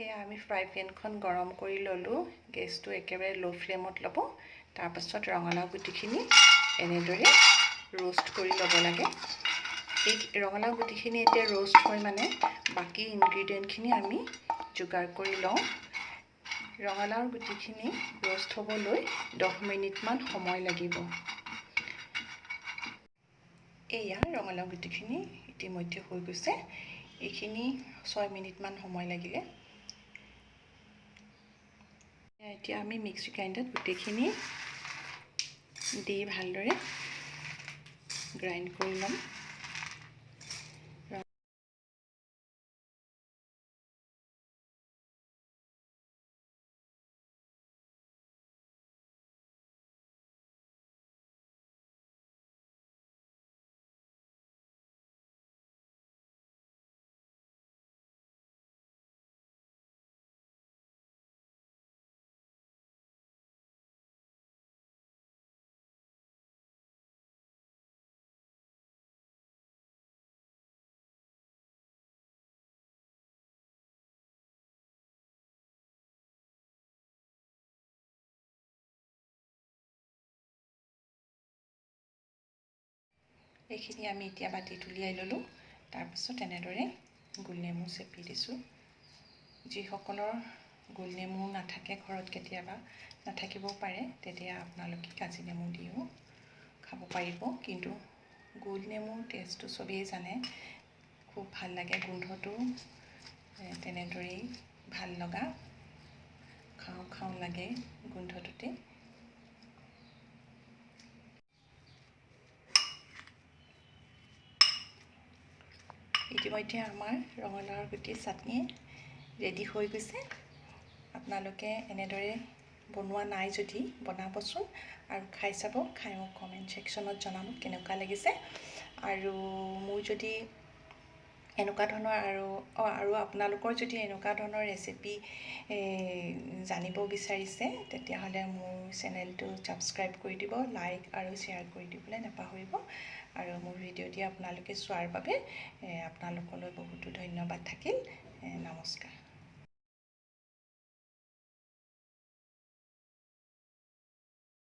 এয়া আমি ফ্ৰাই পেনখন গৰম কৰি ল'লোঁ। গেছটো একেবাৰে ল' ফ্লেমত ল'ব। তাৰপাছত ৰঙালাও গুটিখিনি এনেদৰে ৰোষ্ট কৰি ল'ব লাগে। এই ৰঙালাও গুটিখিনি এতিয়া ৰোষ্ট হৈ মানে বাকী ইনগ্ৰিডিয়েণ্টখিনি আমি যোগাৰ কৰি লওঁ। ৰঙালাওৰ গুটিখিনি ৰোষ্ট হ'বলৈ 10 মিনিটমান সময় লাগিব। এয়া ৰঙালাও গুটিখিনি ইতিমধ্যে হৈ গৈছে। এইখিনি 6 মিনিটমান সময় লাগিলে। এতিয়া আমি মিক্সি গ্ৰাইণ্ডাৰত গোটেইখিনি দি ভালদৰে গ্ৰাইণ্ড কৰি ল'ম। এইখিনি আমি এতিয়া বাতিত উলিয়াই ল'লোঁ। তাৰপিছত এনেদৰে গোলনেমু চেপি দিছোঁ। যিসকলৰ গোলনেমু নাথাকে ঘৰত, কেতিয়াবা নাথাকিবও পাৰে, তেতিয়া আপোনালোকে কাজি নেমু দিও খাব পাৰিব। কিন্তু গোলনেমুৰ টেষ্টটো চবেই জানে, খুব ভাল লাগে। গোন্ধটো তেনেদৰেই ভাল লগা, খাওঁ খাওঁ লাগে গোন্ধটোতে। ইতিমধ্যে আমাৰ ৰঙালাওৰ গুটি চাটনি ৰেডি হৈ গৈছে। আপোনালোকে এনেদৰে বনোৱা নাই যদি বনাবচোন আৰু খাই চাব। খাই মোক কমেণ্ট ছেকশ্যনত জনাব কেনেকুৱা লাগিছে। আৰু মোৰ যদি এনেকুৱা ধৰণৰ আৰু আপোনালোকৰ যদি এনেকুৱা ধৰণৰ ৰেচিপি জানিব বিচাৰিছে, তেতিয়াহ'লে মোৰ চেনেলটো ছাবস্ক্ৰাইব কৰি দিব, লাইক আৰু শ্বেয়াৰ কৰি দিবলৈ নাপাহৰিব। আৰু মোৰ ভিডিঅ'টি আপোনালোকে চোৱাৰ বাবে আপোনালোকলৈ বহুতো ধন্যবাদ থাকিল। নমস্কাৰ।